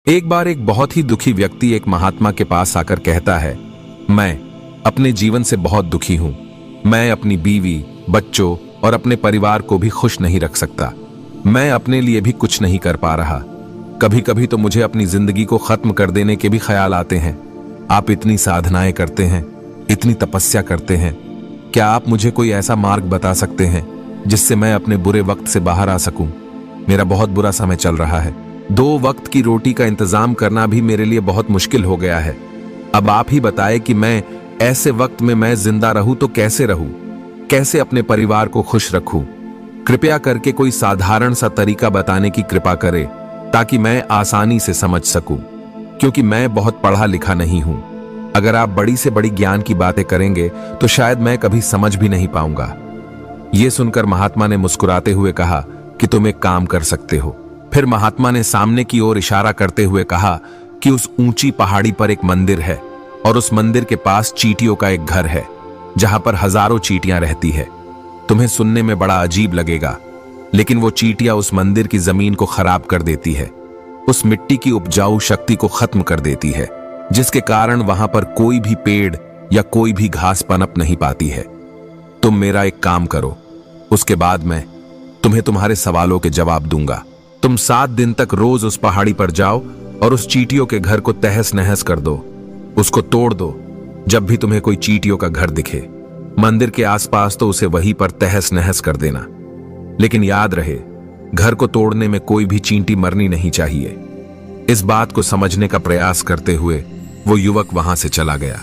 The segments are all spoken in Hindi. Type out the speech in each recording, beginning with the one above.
एक बार एक बहुत ही दुखी व्यक्ति एक महात्मा के पास आकर कहता है, मैं अपने जीवन से बहुत दुखी हूं। मैं अपनी बीवी, बच्चों और अपने परिवार को भी खुश नहीं रख सकता। मैं अपने लिए भी कुछ नहीं कर पा रहा। कभी कभी तो मुझे अपनी जिंदगी को खत्म कर देने के भी ख्याल आते हैं। आप इतनी साधनाएं करते हैं, इतनी तपस्या करते हैं, क्या आप मुझे कोई ऐसा मार्ग बता सकते हैं जिससे मैं अपने बुरे वक्त से बाहर आ सकूं? मेरा बहुत बुरा समय चल रहा है। 2 वक्त की रोटी का इंतजाम करना भी मेरे लिए बहुत मुश्किल हो गया है। अब आप ही बताएं कि मैं ऐसे वक्त में मैं जिंदा रहूं तो कैसे रहूं? कैसे अपने परिवार को खुश रखूं? कृपया करके कोई साधारण सा तरीका बताने की कृपा करें ताकि मैं आसानी से समझ सकूं, क्योंकि मैं बहुत पढ़ा लिखा नहीं हूं। अगर आप बड़ी से बड़ी ज्ञान की बातें करेंगे तो शायद मैं कभी समझ भी नहीं पाऊंगा। यह सुनकर महात्मा ने मुस्कुराते हुए कहा कि तुम एक काम कर सकते हो। फिर महात्मा ने सामने की ओर इशारा करते हुए कहा कि उस ऊंची पहाड़ी पर एक मंदिर है और उस मंदिर के पास चींटियों का एक घर है जहां पर हजारों चींटियां रहती है। तुम्हें सुनने में बड़ा अजीब लगेगा, लेकिन वो चींटियां उस मंदिर की जमीन को खराब कर देती है, उस मिट्टी की उपजाऊ शक्ति को खत्म कर देती है, जिसके कारण वहां पर कोई भी पेड़ या कोई भी घास पनप नहीं पाती है। तुम मेरा एक काम करो, उसके बाद मैं तुम्हें तुम्हारे सवालों के जवाब दूंगा। तुम 7 दिन तक रोज उस पहाड़ी पर जाओ और उस चींटियों के घर को तहस नहस कर दो, उसको तोड़ दो। जब भी तुम्हें कोई चींटियों का घर दिखे मंदिर के आसपास तो उसे वहीं पर तहस नहस कर देना। लेकिन याद रहे, घर को तोड़ने में कोई भी चींटी मरनी नहीं चाहिए। इस बात को समझने का प्रयास करते हुए वो युवक वहां से चला गया।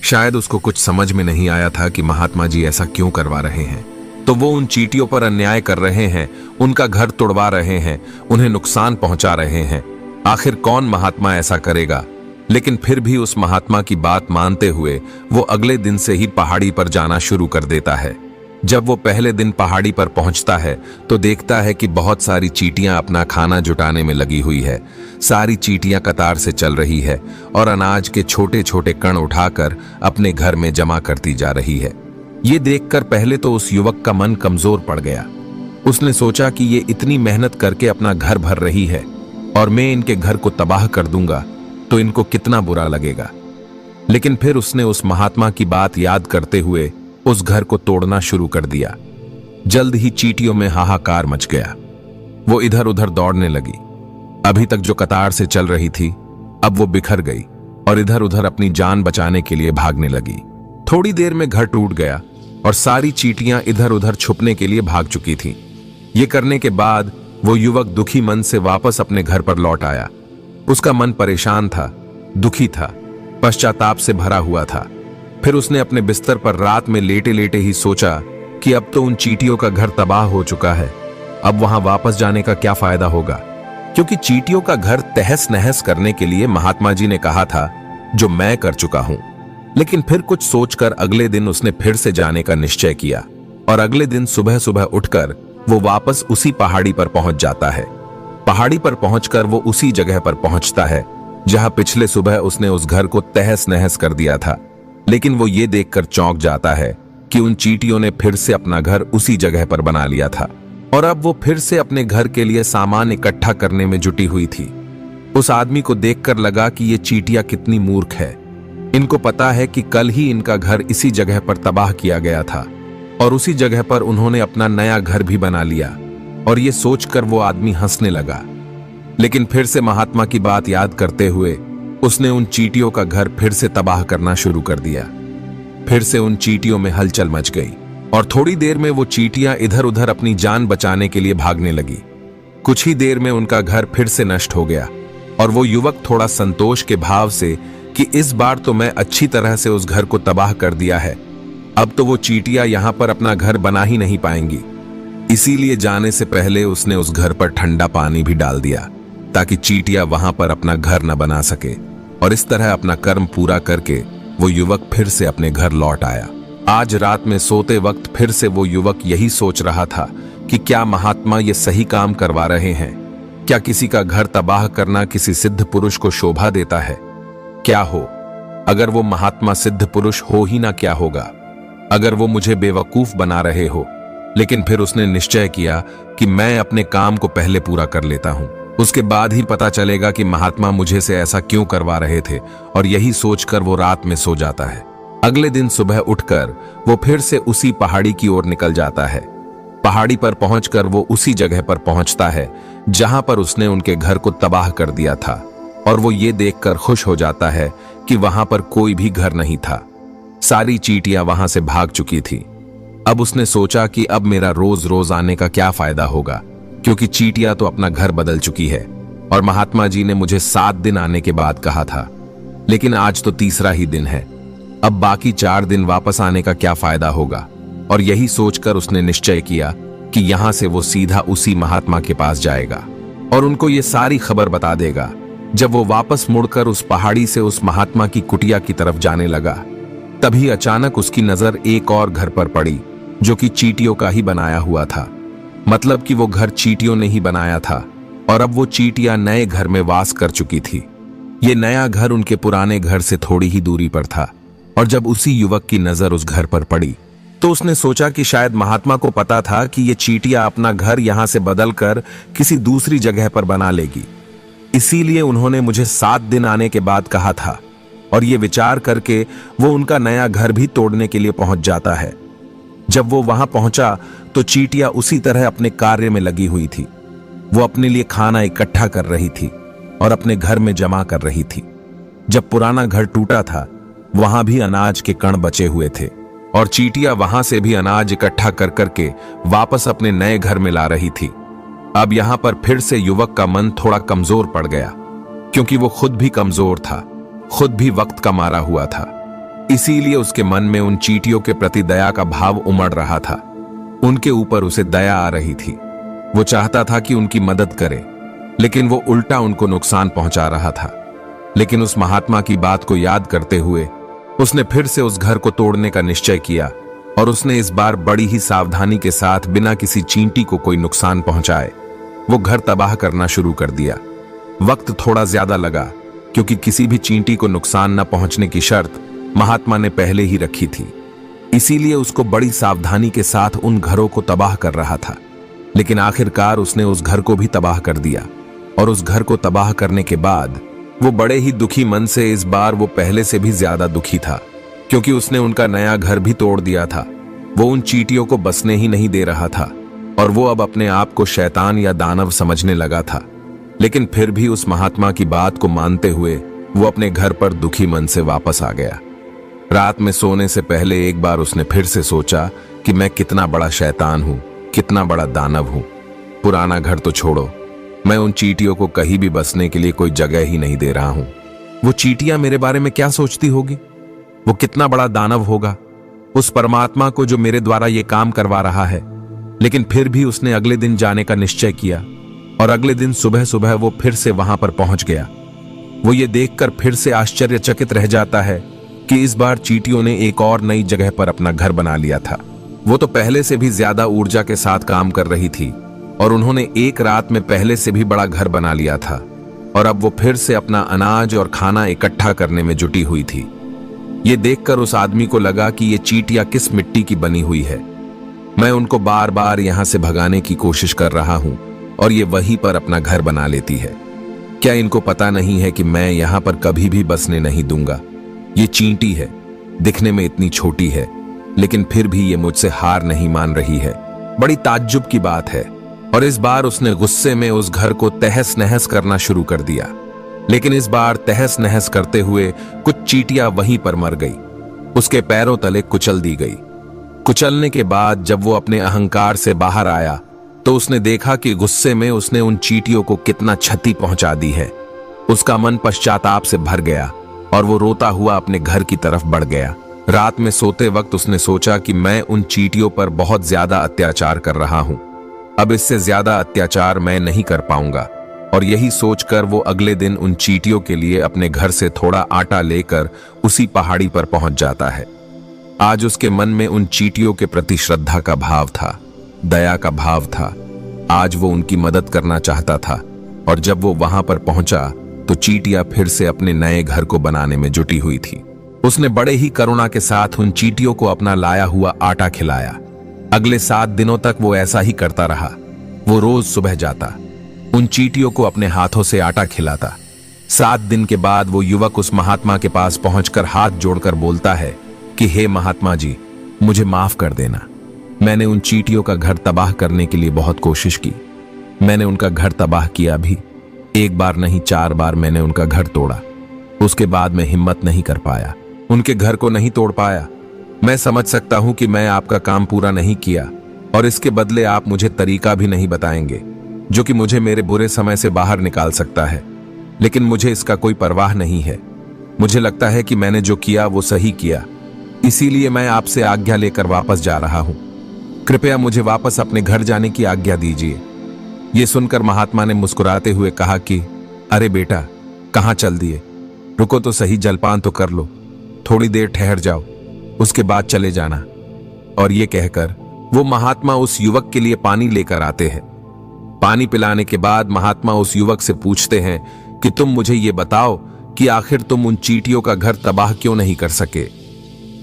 शायद उसको कुछ समझ में नहीं आया था कि महात्मा जी ऐसा क्यों करवा रहे हैं। तो वो उन चींटियों पर अन्याय कर रहे हैं, उनका घर तोड़वा रहे हैं, उन्हें नुकसान पहुंचा रहे हैं। आखिर कौन महात्मा ऐसा करेगा? लेकिन फिर भी उस महात्मा की बात मानते हुए वो अगले दिन से ही पहाड़ी पर जाना शुरू कर देता है। जब वो पहले दिन पहाड़ी पर पहुंचता है तो देखता है कि बहुत सारी चींटियां अपना खाना जुटाने में लगी हुई है। सारी चींटियां कतार से चल रही है और अनाज के छोटे छोटे कण उठाकर अपने घर में जमा करती जा रही है। ये देखकर पहले तो उस युवक का मन कमजोर पड़ गया। उसने सोचा कि ये इतनी मेहनत करके अपना घर भर रही है और मैं इनके घर को तबाह कर दूंगा तो इनको कितना बुरा लगेगा। लेकिन फिर उसने उस महात्मा की बात याद करते हुए उस घर को तोड़ना शुरू कर दिया। जल्द ही चींटियों में हाहाकार मच गया। वो इधर उधर दौड़ने लगी। अभी तक जो कतार से चल रही थी अब वो बिखर गई और इधर उधर अपनी जान बचाने के लिए भागने लगी। थोड़ी देर में घर टूट गया और सारी चींटियां इधर उधर छुपने के लिए भाग चुकी थीं। ये करने के बाद वो युवक दुखी मन से वापस अपने घर पर लौट आया। उसका मन परेशान था, दुखी था, पश्चाताप से भरा हुआ था। फिर उसने अपने बिस्तर पर रात में लेटे लेटे ही सोचा कि अब तो उन चींटियों का घर तबाह हो चुका है, अब वहां वापस जाने का क्या फायदा होगा, क्योंकि चींटियों का घर तहस नहस करने के लिए महात्मा जी ने कहा था, जो मैं कर चुका हूं। लेकिन फिर कुछ सोचकर अगले दिन उसने फिर से जाने का निश्चय किया और अगले दिन सुबह सुबह उठकर वो वापस उसी पहाड़ी पर पहुंच जाता है। पहाड़ी पर पहुंचकर वो उसी जगह पर पहुंचता है जहां पिछले सुबह उसने उस घर को तहस नहस कर दिया था। लेकिन वो ये देखकर चौंक जाता है कि उन चींटियों ने फिर से अपना घर उसी जगह पर बना लिया था और अब वो फिर से अपने घर के लिए सामान इकट्ठा करने में जुटी हुई थी। उस आदमी को देखकर लगा कि ये चींटियां कितनी मूर्ख है। इनको पता है कि कल ही इनका घर इसी जगह पर तबाह किया गया था और उसी जगह पर उन्होंने अपना नया घर भी बना लिया। और ये सोचकर वो आदमी हंसने लगा। लेकिन फिर से महात्मा की बात याद करते हुए उसने उन चींटियों का घर फिर से तबाह करना शुरू कर दिया। फिर से उन चींटियों में हलचल मच गई और थोड़ी देर में वो चींटियां इधर उधर अपनी जान बचाने के लिए भागने लगी। कुछ ही देर में उनका घर फिर से नष्ट हो गया और वो युवक थोड़ा संतोष के भाव से कि इस बार तो मैं अच्छी तरह से उस घर को तबाह कर दिया है, अब तो वो चींटियां यहां पर अपना घर बना ही नहीं पाएंगी। इसीलिए जाने से पहले उसने उस घर पर ठंडा पानी भी डाल दिया ताकि चींटियां वहां पर अपना घर न बना सके। और इस तरह अपना कर्म पूरा करके वो युवक फिर से अपने घर लौट आया। आज रात में सोते वक्त फिर से वो युवक यही सोच रहा था कि क्या महात्मा ये सही काम करवा रहे हैं? क्या किसी का घर तबाह करना किसी सिद्ध पुरुष को शोभा देता है? क्या हो अगर वो महात्मा सिद्ध पुरुष हो ही ना, क्या होगा अगर वो मुझे बेवकूफ बना रहे हो? लेकिन फिर उसने निश्चय किया कि मैं अपने काम को पहले पूरा कर लेता हूं। उसके बाद ही पता चलेगा कि महात्मा मुझे से ऐसा क्यों करवा रहे थे, और यही सोचकर वो रात में सो जाता है। अगले दिन सुबह उठकर वो फिर से उसी पहाड़ी की ओर निकल जाता है। पहाड़ी पर पहुंचकर वो उसी जगह पर पहुंचता है जहां पर उसने उनके घर को तबाह कर दिया था, और वो ये देखकर खुश हो जाता है कि वहां पर कोई भी घर नहीं था। सारी चींटियां वहां से भाग चुकी थी। अब उसने सोचा कि अब मेरा रोज रोज आने का क्या फायदा होगा, क्योंकि चींटियां तो अपना घर बदल चुकी है, और महात्मा जी ने मुझे 7 दिन आने के बाद कहा था, लेकिन आज तो तीसरा ही दिन है। अब बाकी 4 दिन वापस आने का क्या फायदा होगा। और यही सोचकर उसने निश्चय किया कि यहां से वो सीधा उसी महात्मा के पास जाएगा और उनको ये सारी खबर बता देगा। जब वो वापस मुड़कर उस पहाड़ी से उस महात्मा की कुटिया की तरफ जाने लगा, तभी अचानक उसकी नजर एक और घर पर पड़ी जो कि चींटियों का ही बनाया हुआ था। मतलब कि वो घर चींटियों ने ही बनाया था, और अब वो चींटियां नए घर में वास कर चुकी थी। ये नया घर उनके पुराने घर से थोड़ी ही दूरी पर था, और जब उसी युवक की नजर उस घर पर पड़ी तो उसने सोचा कि शायद महात्मा को पता था कि ये चींटियां अपना घर यहां से बदलकर किसी दूसरी जगह पर बना लेगी, इसीलिए उन्होंने मुझे 7 दिन आने के बाद कहा था। और ये विचार करके वो उनका नया घर भी तोड़ने के लिए पहुंच जाता है। जब वो वहां पहुंचा तो चींटियां उसी तरह अपने कार्य में लगी हुई थी। वो अपने लिए खाना इकट्ठा कर रही थी और अपने घर में जमा कर रही थी। जब पुराना घर टूटा था, वहां भी अनाज के कण बचे हुए थे, और चींटियां वहां से भी अनाज इकट्ठा कर करके वापस अपने नए घर में ला रही थी। अब यहां पर फिर से युवक का मन थोड़ा कमजोर पड़ गया, क्योंकि वो खुद भी कमजोर था, खुद भी वक्त का मारा हुआ था। इसीलिए उसके मन में उन चींटियों के प्रति दया का भाव उमड़ रहा था। उनके ऊपर उसे दया आ रही थी। वो चाहता था कि उनकी मदद करे, लेकिन वो उल्टा उनको नुकसान पहुंचा रहा था। लेकिन उस महात्मा की बात को याद करते हुए उसने फिर से उस घर को तोड़ने का निश्चय किया, और उसने इस बार बड़ी ही सावधानी के साथ बिना किसी चींटी को कोई नुकसान पहुंचाए वो घर तबाह करना शुरू कर दिया। वक्त थोड़ा ज्यादा लगा, क्योंकि किसी भी चींटी को नुकसान न पहुंचने की शर्त महात्मा ने पहले ही रखी थी। इसीलिए उसको बड़ी सावधानी के साथ उन घरों को तबाह कर रहा था। लेकिन आखिरकार उसने उस घर को भी तबाह कर दिया, और उस घर को तबाह करने के बाद वो बड़े ही दुखी मन से, इस बार वो पहले से भी ज्यादा दुखी था, क्योंकि उसने उनका नया घर भी तोड़ दिया था। वो उन चींटियों को बसने ही नहीं दे रहा था, और वो अब अपने आप को शैतान या दानव समझने लगा था। लेकिन फिर भी उस महात्मा की बात को मानते हुए वो अपने घर पर दुखी मन से वापस आ गया। रात में सोने से पहले एक बार उसने फिर से सोचा कि मैं कितना बड़ा शैतान हूं, कितना बड़ा दानव हूं। पुराना घर तो छोड़ो, मैं उन चींटियों को कहीं भी बसने के लिए कोई जगह ही नहीं दे रहा हूं। वो चींटियां मेरे बारे में क्या सोचती होगी? वो कितना बड़ा दानव होगा उस परमात्मा को जो मेरे द्वारा ये काम करवा रहा है। लेकिन फिर भी उसने अगले दिन जाने का निश्चय किया, और अगले दिन सुबह सुबह वो फिर से वहां पर पहुंच गया। वो ये देखकर फिर से आश्चर्यचकित रह जाता है कि इस बार चींटियों ने एक और नई जगह पर अपना घर बना लिया था। वो तो पहले से भी ज्यादा ऊर्जा के साथ काम कर रही थी, और उन्होंने एक रात में पहले से भी बड़ा घर बना लिया था, और अब वो फिर से अपना अनाज और खाना इकट्ठा करने में जुटी हुई थी। ये देखकर उस आदमी को लगा कि ये चींटियां किस मिट्टी की बनी हुई है। मैं उनको बार बार यहां से भगाने की कोशिश कर रहा हूं, और ये वहीं पर अपना घर बना लेती है। क्या इनको पता नहीं है कि मैं यहां पर कभी भी बसने नहीं दूंगा? ये चींटी है, दिखने में इतनी छोटी है, लेकिन फिर भी ये मुझसे हार नहीं मान रही है। बड़ी ताज्जुब की बात है। और इस बार उसने गुस्से में उस घर को तहस नहस करना शुरू कर दिया। लेकिन इस बार तहस नहस करते हुए कुछ चींटियां वहीं पर मर गई, उसके पैरों तले कुचल दी गई। कुचलने के बाद जब वो अपने अहंकार से बाहर आया तो उसने देखा कि गुस्से में उसने उन चींटियों को कितना क्षति पहुंचा दी है। उसका मन पश्चाताप से भर गया, और वो रोता हुआ अपने घर की तरफ बढ़ गया। रात में सोते वक्त उसने सोचा कि मैं उन चींटियों पर बहुत ज्यादा अत्याचार कर रहा हूं, अब इससे ज्यादा अत्याचार मैं नहीं कर पाऊंगा। और यही सोचकर वो अगले दिन उन चींटियों के लिए अपने घर से थोड़ा आटा लेकर उसी पहाड़ी पर पहुंच जाता है। आज उसके मन में उन चींटियों के प्रति श्रद्धा का भाव था, दया का भाव था। आज वो उनकी मदद करना चाहता था, और जब वो वहां पर पहुंचा तो चींटियां फिर से अपने नए घर को बनाने में जुटी हुई थी। उसने बड़े ही करुणा के साथ उन चींटियों को अपना लाया हुआ आटा खिलाया। अगले 7 दिनों तक वो ऐसा ही करता रहा। वो रोज सुबह जाता, उन चींटियों को अपने हाथों से आटा खिलाता। 7 दिन के बाद वो युवक उस महात्मा के पास पहुंचकर हाथ जोड़कर बोलता है कि हे महात्मा जी, मुझे माफ कर देना। मैंने उन चींटियों का घर तबाह करने के लिए बहुत कोशिश की। मैंने उनका घर तबाह किया भी। 1 बार नहीं 4 बार मैंने उनका घर तोड़ा। उसके बाद मैं हिम्मत नहीं कर पाया, उनके घर को नहीं तोड़ पाया। मैं समझ सकता हूं कि मैं आपका काम पूरा नहीं किया और इसके बदले आप मुझे तरीका भी नहीं बताएंगे जो कि मुझे मेरे बुरे समय से बाहर निकाल सकता है। लेकिन मुझे इसका कोई परवाह नहीं है। मुझे लगता है कि मैंने जो किया वो सही किया, इसीलिए मैं आपसे आज्ञा लेकर वापस जा रहा हूं। कृपया मुझे वापस अपने घर जाने की आज्ञा दीजिए। यह सुनकर महात्मा ने मुस्कुराते हुए कहा कि अरे बेटा, कहां चल दिए? रुको तो सही, जलपान तो कर लो, थोड़ी देर ठहर जाओ, उसके बाद चले जाना। और ये कहकर वो महात्मा उस युवक के लिए पानी लेकर आते हैं। पानी पिलाने के बाद महात्मा उस युवक से पूछते हैं कि तुम मुझे ये बताओ कि आखिर तुम उन चींटियों का घर तबाह क्यों नहीं कर सके?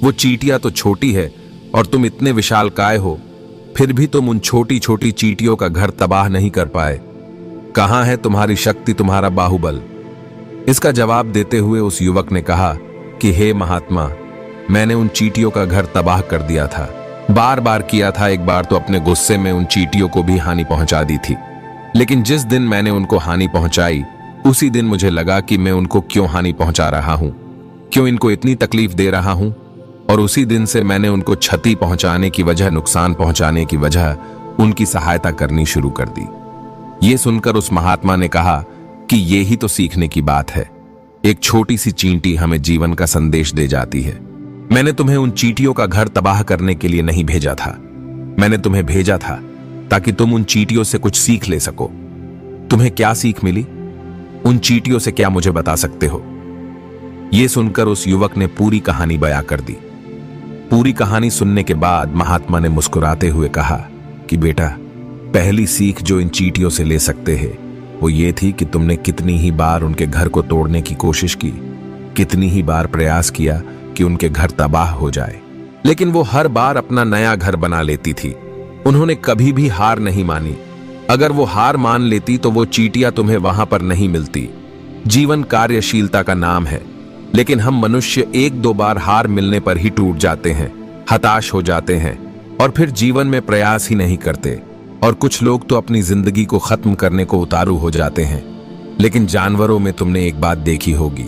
वो चींटियां तो छोटी है और तुम इतने विशालकाय हो, फिर भी तुम उन छोटी छोटी चींटियों का घर तबाह नहीं कर पाए। कहां है तुम्हारी शक्ति, तुम्हारा बाहुबल? इसका जवाब देते हुए उस युवक ने कहा कि हे महात्मा, मैंने उन चींटियों का घर तबाह कर दिया था। बार बार किया था। एक बार तो अपने गुस्से में उन चींटियों को भी हानि पहुंचा दी थी। लेकिन जिस दिन मैंने उनको हानि पहुंचाई, उसी दिन मुझे लगा कि मैं उनको क्यों हानि पहुंचा रहा हूं, क्यों इनको इतनी तकलीफ दे रहा हूं। और उसी दिन से मैंने उनको क्षति पहुंचाने की वजह, नुकसान पहुंचाने की वजह, उनकी सहायता करनी शुरू कर दी। ये सुनकर उस महात्मा ने कहा कि ये ही तो सीखने की बात है। एक छोटी सी चींटी हमें जीवन का संदेश दे जाती है। मैंने तुम्हें उन चींटियों का घर तबाह करने के लिए नहीं भेजा था। मैंने तुम्हें भेजा था ताकि तुम उन चींटियों से कुछ सीख ले सको। तुम्हें क्या सीख मिली? उन चींटियों से क्या मुझे बता सकते हो? यह सुनकर उस युवक ने पूरी कहानी बयां कर दी। पूरी कहानी सुनने के बाद महात्मा ने मुस्कुराते हुए कहा कि बेटा, पहली सीख जो इन चींटियों से ले सकते हैं वो ये थी कि तुमने कितनी ही बार उनके घर को तोड़ने की कोशिश की, कितनी ही बार प्रयास किया कि उनके घर तबाह हो जाए, लेकिन वो हर बार अपना नया घर बना लेती थी। उन्होंने कभी भी हार नहीं मानी। अगर वो हार मान लेती तो वो चींटियां तुम्हें वहां पर नहीं मिलती। जीवन कार्यशीलता का नाम है, लेकिन हम मनुष्य 1-2 बार हार मिलने पर ही टूट जाते हैं, हताश हो जाते हैं और फिर जीवन में प्रयास ही नहीं करते। और कुछ लोग तो अपनी जिंदगी को खत्म करने को उतारू हो जाते हैं। लेकिन जानवरों में तुमने एक बात देखी होगी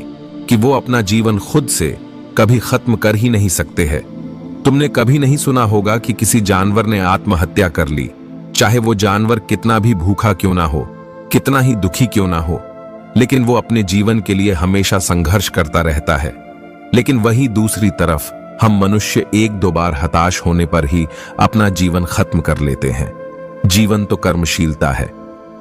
कि वो अपना जीवन खुद से कभी खत्म कर ही नहीं सकते हैं। तुमने कभी नहीं सुना होगा कि किसी जानवर ने आत्महत्या कर ली, चाहे वो जानवर कितना भी भूखा क्यों ना हो, कितना ही दुखी क्यों ना हो, लेकिन वो अपने जीवन के लिए हमेशा संघर्ष करता रहता है। लेकिन वही दूसरी तरफ हम मनुष्य 1-2 बार हताश होने पर ही अपना जीवन खत्म कर लेते हैं। जीवन तो कर्मशीलता है,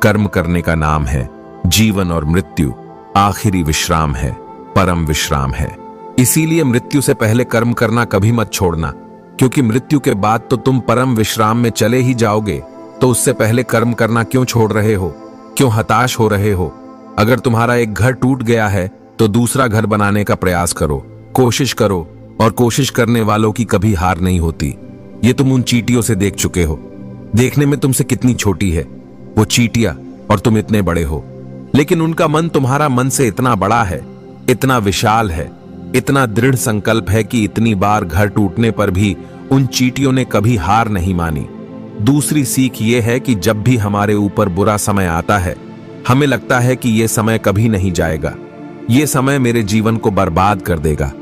कर्म करने का नाम है। जीवन और मृत्यु आखिरी विश्राम है, परम विश्राम है। इसीलिए मृत्यु से पहले कर्म करना कभी मत छोड़ना, क्योंकि मृत्यु के बाद तो तुम परम विश्राम में चले ही जाओगे। तो उससे पहले कर्म करना क्यों छोड़ रहे हो? क्यों हताश हो रहे हो? अगर तुम्हारा एक घर टूट गया है तो दूसरा घर बनाने का प्रयास करो, कोशिश करो, और कोशिश करने वालों की कभी हार नहीं होती। ये तुम उन चींटियों से देख चुके हो। देखने में तुमसे कितनी छोटी है वो चींटियां और तुम इतने बड़े हो, लेकिन उनका मन तुम्हारा मन से इतना बड़ा है, इतना विशाल है, इतना दृढ़ संकल्प है कि इतनी बार घर टूटने पर भी उन चींटियों ने कभी हार नहीं मानी। दूसरी सीख ये है कि जब भी हमारे ऊपर बुरा समय आता है, हमें लगता है कि ये समय कभी नहीं जाएगा, ये समय मेरे जीवन को बर्बाद कर देगा,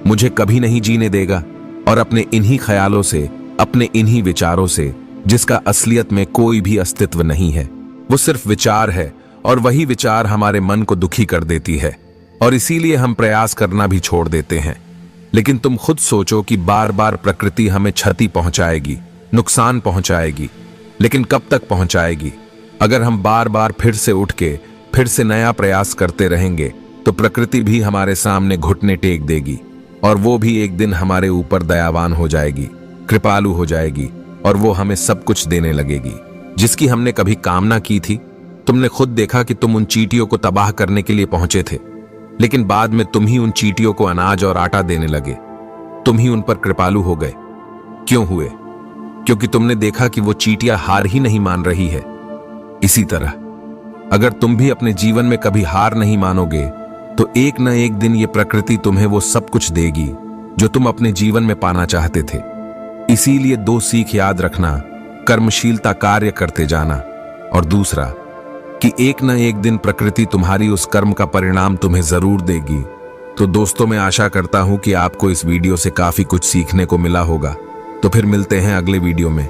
मुझे कभी नहीं जीने देगा। और अपने इन्हीं ख्यालों से, अपने इन्हीं विचारों से, जिसका असलियत में कोई भी अस्तित्व नहीं है, वो सिर्फ विचार है, और वही विचार हमारे मन को दुखी कर देती है और इसीलिए हम प्रयास करना भी छोड़ देते हैं। लेकिन तुम खुद सोचो कि बार बार प्रकृति हमें क्षति पहुंचाएगी, नुकसान पहुंचाएगी, लेकिन कब तक पहुंचाएगी? अगर हम बार बार फिर से उठ के फिर से नया प्रयास करते रहेंगे तो प्रकृति भी हमारे सामने घुटने टेक देगी और वो भी एक दिन हमारे ऊपर दयावान हो जाएगी, कृपालु हो जाएगी और वो हमें सब कुछ देने लगेगी जिसकी हमने कभी कामना की थी। तुमने खुद देखा कि तुम उन चींटियों को तबाह करने के लिए पहुंचे थे, लेकिन बाद में तुम ही उन चींटियों को अनाज और आटा देने लगे। तुम ही उन पर कृपालु हो गए। क्यों हुए? क्योंकि तुमने देखा कि वो चींटियां हार ही नहीं मान रही है। इसी तरह अगर तुम भी अपने जीवन में कभी हार नहीं मानोगे तो एक न एक दिन ये प्रकृति तुम्हें वो सब कुछ देगी जो तुम अपने जीवन में पाना चाहते थे। इसीलिए 2 सीख याद रखना, कर्मशीलता कार्य करते जाना, और दूसरा कि एक न एक दिन प्रकृति तुम्हारी उस कर्म का परिणाम तुम्हें जरूर देगी। तो दोस्तों, मैं आशा करता हूं कि आपको इस वीडियो से काफी कुछ सीखने को मिला होगा। तो फिर मिलते हैं अगले वीडियो में।